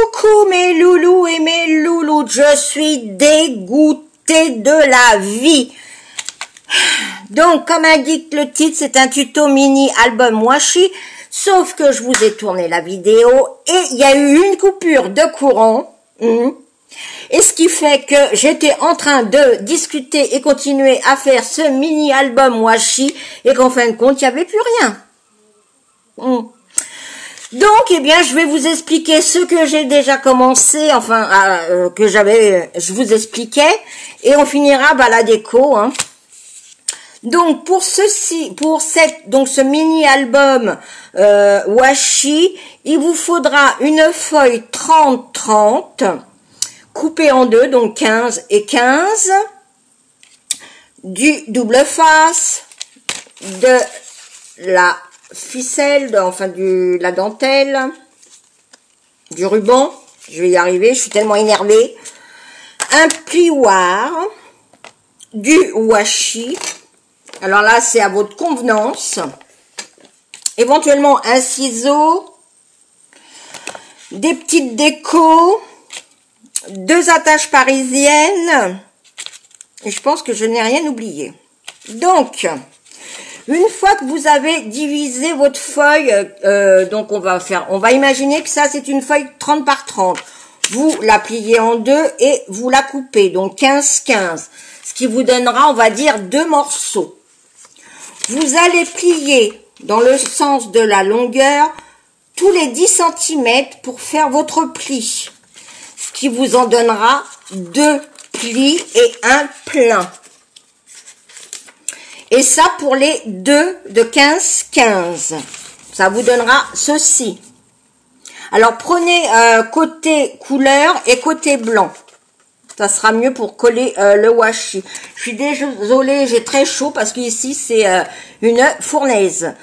Coucou mes loulous et mes loulous, je suis dégoûtée de la vie. Donc, comme indique le titre, c'est un tuto mini album washi, sauf que je vous ai tourné la vidéo et il y a eu une coupure de courant. Et ce qui fait que j'étais en train de discuter et continuer à faire ce mini album washi et qu'en fin de compte, il n'y avait plus rien. Donc, eh bien, je vais vous expliquer ce que j'ai déjà commencé, enfin, je vous expliquais, et on finira la déco, hein. Donc, pour ce mini album washi, il vous faudra une feuille 30-30, coupée en deux, donc 15 et 15, du double face, de la ficelle, la dentelle, du ruban, je vais y arriver, je suis tellement énervée, un plioir, du washi, alors là c'est à votre convenance, éventuellement un ciseau, des petites décos, 2 attaches parisiennes, et je pense que je n'ai rien oublié. Donc, une fois que vous avez divisé votre feuille, donc on va imaginer que ça c'est une feuille 30 par 30. Vous la pliez en deux et vous la coupez, donc 15-15. Ce qui vous donnera, on va dire, 2 morceaux. Vous allez plier dans le sens de la longueur tous les 10 cm pour faire votre pli. Ce qui vous en donnera 2 plis et un plein. Et ça pour les deux de 15-15. Ça vous donnera ceci. Alors prenez côté couleur et côté blanc. Ça sera mieux pour coller le washi. Je suis désolée, j'ai très chaud parce qu'ici c'est une fournaise.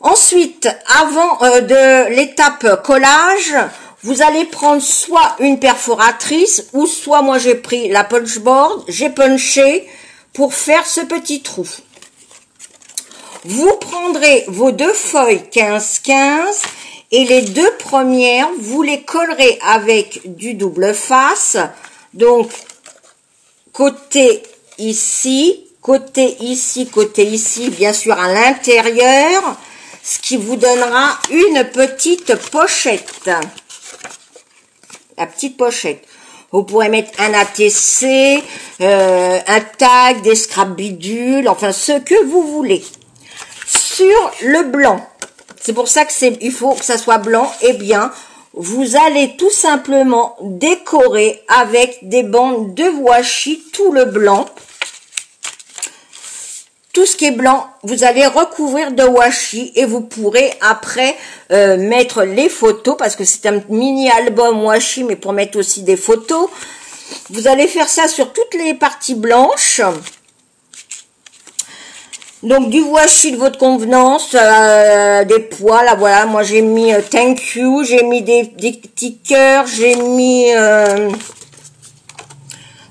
Ensuite, avant de l'étape collage, vous allez prendre soit une perforatrice ou soit moi j'ai pris la punchboard, j'ai punché pour faire ce petit trou. Vous prendrez vos 2 feuilles 15-15 et les 2 premières, vous les collerez avec du double face. Donc, côté ici, bien sûr à l'intérieur, ce qui vous donnera une petite pochette. La petite pochette. Vous pourrez mettre un ATC, un tag, des scraps bidules, enfin ce que vous voulez. Sur le blanc, c'est pour ça que il faut que ça soit blanc, eh bien, vous allez tout simplement décorer avec des bandes de washi tout le blanc. Tout ce qui est blanc, vous allez recouvrir de washi et vous pourrez après mettre les photos parce que c'est un mini album washi mais pour mettre aussi des photos. Vous allez faire ça sur toutes les parties blanches. Donc du washi de votre convenance, des poids, là voilà, moi j'ai mis thank you, j'ai mis des petits cœurs, j'ai mis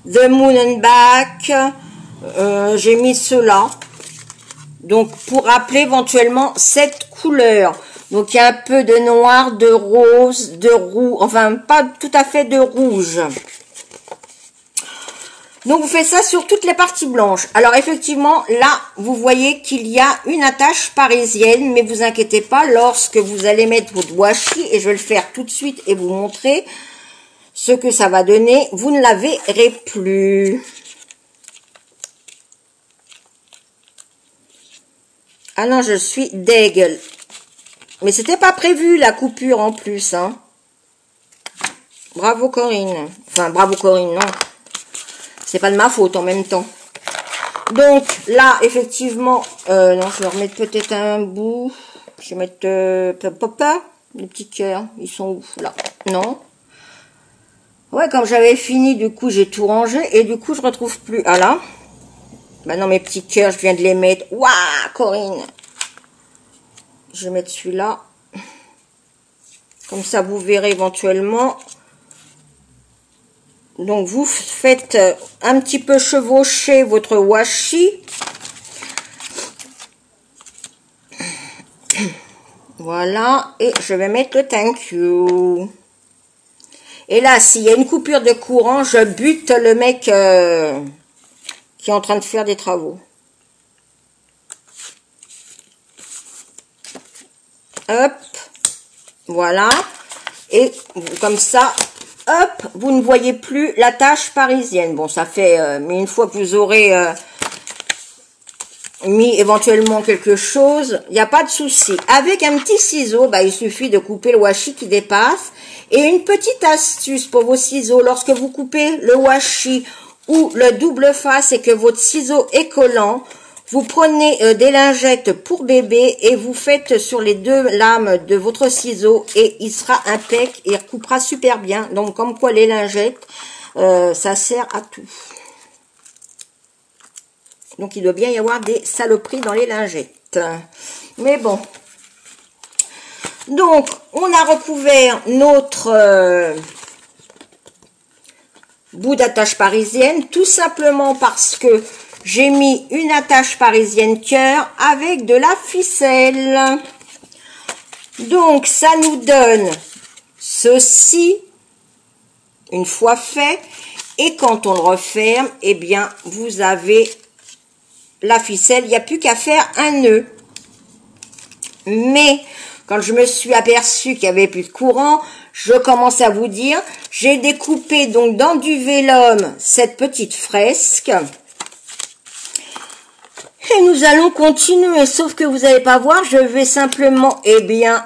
the moon and back, j'ai mis cela. Donc, pour rappeler éventuellement cette couleur. Donc, il y a un peu de noir, de rose, de rouge, enfin, pas tout à fait de rouge. Donc, vous faites ça sur toutes les parties blanches. Alors, effectivement, là, vous voyez qu'il y a une attache parisienne, mais vous inquiétez pas, lorsque vous allez mettre votre washi, et je vais le faire tout de suite et vous montrer ce que ça va donner, vous ne la verrez plus. Ah non, je suis dégueule. Mais c'était pas prévu la coupure en plus, hein. Bravo Corinne. Enfin, bravo Corinne, non. C'est pas de ma faute en même temps. Donc là, effectivement, non, je vais remettre peut-être un bout. Je vais mettre papa, les petits cœurs. Ils sont où là? Non. Ouais, comme j'avais fini, du coup, j'ai tout rangé et du coup, je retrouve plus. Ah là. Bah non, mes petits cœurs, je viens de les mettre. Waouh, Corinne. Je vais mettre celui-là. Comme ça, vous verrez éventuellement. Donc, vous faites un petit peu chevaucher votre washi. Voilà. Et je vais mettre le thank you. Et là, s'il y a une coupure de courant, je bute le mec qui est en train de faire des travaux. Hop, voilà. Et comme ça, hop, vous ne voyez plus la tache parisienne. Bon, ça fait, mais une fois que vous aurez mis éventuellement quelque chose, il n'y a pas de souci. Avec un petit ciseau, bah, il suffit de couper le washi qui dépasse. Et une petite astuce pour vos ciseaux, lorsque vous coupez le washi ou le double face et que votre ciseau est collant, vous prenez des lingettes pour bébé et vous faites sur les deux lames de votre ciseau et il sera impec et il recoupera super bien. Donc comme quoi les lingettes, ça sert à tout. Donc il doit bien y avoir des saloperies dans les lingettes. Mais bon. Donc on a recouvert notre bout d'attache parisienne tout simplement parce que j'ai mis une attache parisienne cœur avec de la ficelle. Donc, ça nous donne ceci, une fois fait. Et quand on le referme, eh bien, vous avez la ficelle. Il n'y a plus qu'à faire un nœud. Mais, quand je me suis aperçue qu'il n'y avait plus de courant, je commence à vous dire, j'ai découpé donc dans du vélum cette petite fresque. Et nous allons continuer, sauf que vous n'allez pas voir, je vais simplement, eh bien,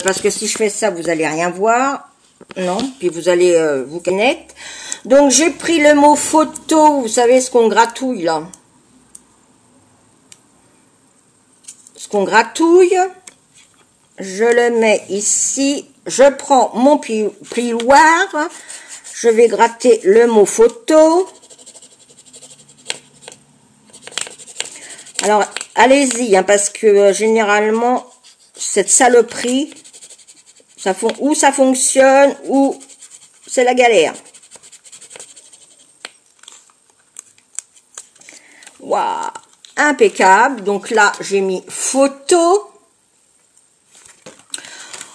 parce que si je fais ça, vous n'allez rien voir, non, puis vous allez vous connaître. Donc, j'ai pris le mot photo, vous savez ce qu'on gratouille, là. Ce qu'on gratouille, je le mets ici, je prends mon plioir, je vais gratter le mot photo. Alors, allez-y, hein, parce que généralement, cette saloperie, ou ça fonctionne, ou c'est la galère. Waouh, impeccable. Donc là, j'ai mis photo.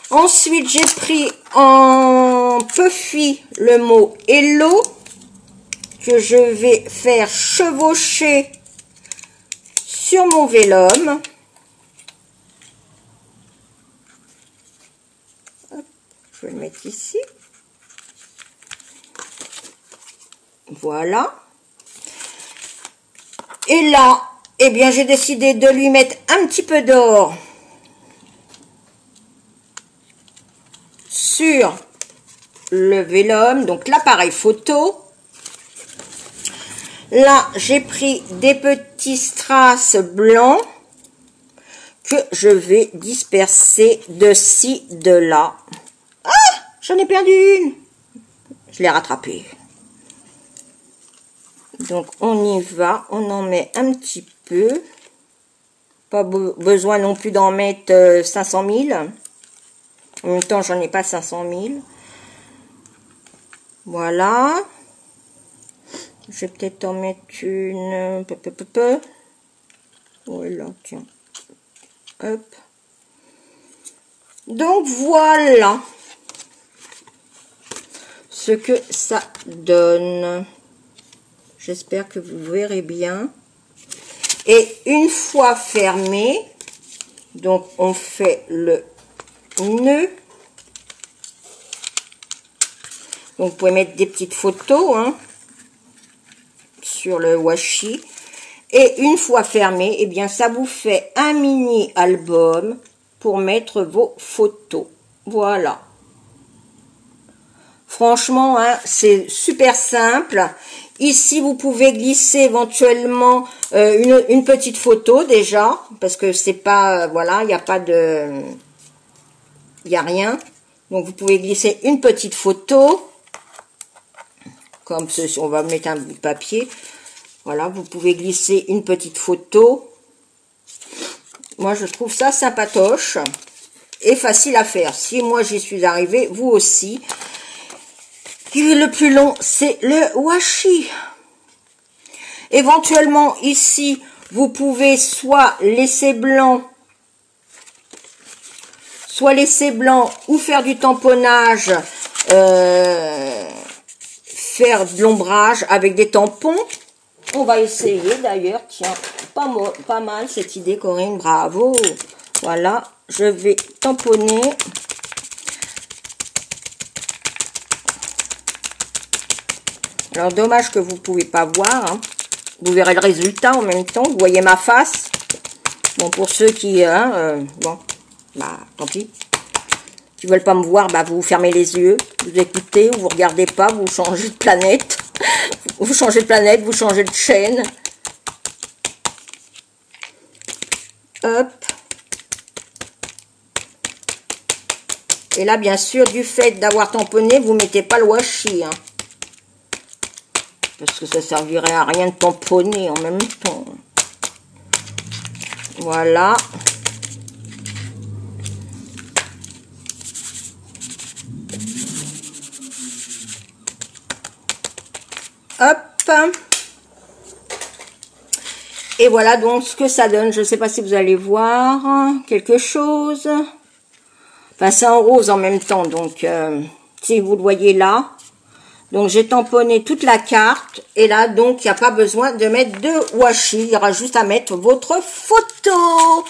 Ensuite, j'ai pris en puffy le mot hello, que je vais faire chevaucher sur mon vélum. Hop, je vais le mettre ici. Voilà. Et là, eh bien, j'ai décidé de lui mettre un petit peu d'or sur le vélum, donc l'appareil photo. Là, j'ai pris des petits strass blancs que je vais disperser de ci, de là. Ah, j'en ai perdu une. Je l'ai rattrapée. Donc, on y va. On en met un petit peu. Pas besoin non plus d'en mettre 500 000. En même temps, j'en ai pas 500 000. Voilà. Je vais peut-être en mettre une... Voilà, tiens. Hop. Donc, voilà ce que ça donne. J'espère que vous verrez bien. Et une fois fermé, donc on fait le nœud. Donc, vous pouvez mettre des petites photos, hein, sur le washi. Et une fois fermé, eh bien, ça vous fait un mini album pour mettre vos photos. Voilà. Franchement, hein, c'est super simple. Ici, vous pouvez glisser éventuellement une petite photo déjà, parce que c'est pas, voilà, il n'y a pas de, il n'y a rien. Donc, vous pouvez glisser une petite photo, comme ceci. On va mettre un bout de papier. Voilà, vous pouvez glisser une petite photo. Moi, je trouve ça sympatoche et facile à faire. Si moi, j'y suis arrivée, vous aussi. Et le plus long, c'est le washi. Éventuellement, ici, vous pouvez soit laisser blanc ou faire du tamponnage faire de l'ombrage avec des tampons. On va essayer d'ailleurs, tiens, pas mal cette idée, Corinne, bravo. Voilà, je vais tamponner. Alors, dommage que vous ne pouvez pas voir, hein. Vous verrez le résultat en même temps, vous voyez ma face. Bon, pour ceux qui, bon, bah, tant pis. Qui veulent pas me voir, bah, vous fermez les yeux, vous écoutez, vous regardez pas, vous changez de planète. Vous changez de planète, vous changez de chaîne. Hop. Et là, bien sûr, du fait d'avoir tamponné, vous mettez pas le washi, hein. Parce que ça servirait à rien de tamponner en même temps. Voilà. Hop. Et voilà donc ce que ça donne. Je ne sais pas si vous allez voir quelque chose. Enfin, c'est en rose en même temps. Donc, si vous le voyez là. Donc, j'ai tamponné toute la carte. Et là, donc, il n'y a pas besoin de mettre de washi. Il y aura juste à mettre votre photo.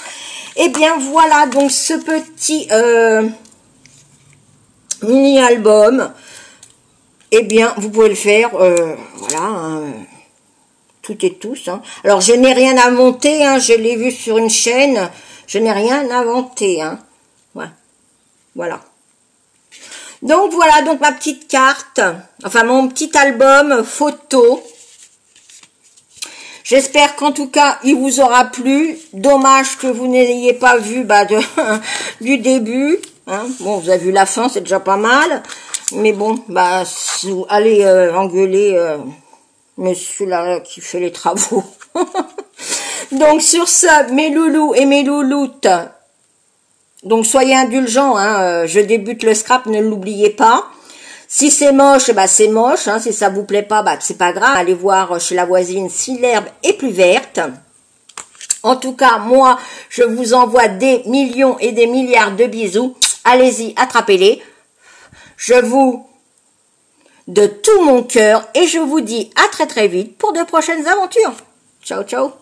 Et bien, voilà donc ce petit mini-album. Eh bien, vous pouvez le faire, voilà, hein, toutes et tous. Hein. Alors, je n'ai rien inventé, hein, je l'ai vu sur une chaîne, je n'ai rien inventé. Hein. Ouais. Voilà. Donc, voilà, donc ma petite carte, enfin, mon petit album photo. J'espère qu'en tout cas, il vous aura plu. Dommage que vous n'ayez pas vu bah, du début. Hein. Bon, vous avez vu la fin, c'est déjà pas mal. Mais bon, bah, allez engueuler monsieur là qui fait les travaux. Donc sur ça, mes loulous et mes louloutes, donc soyez indulgents, hein, je débute le scrap, ne l'oubliez pas. Si c'est moche, bah c'est moche, hein, si ça vous plaît pas, bah c'est pas grave. Allez voir chez la voisine si l'herbe est plus verte. En tout cas, moi, je vous envoie des millions et des milliards de bisous. Allez-y, attrapez-les. Je vous, de tout mon cœur, et je vous dis à très très vite pour de prochaines aventures. Ciao, ciao.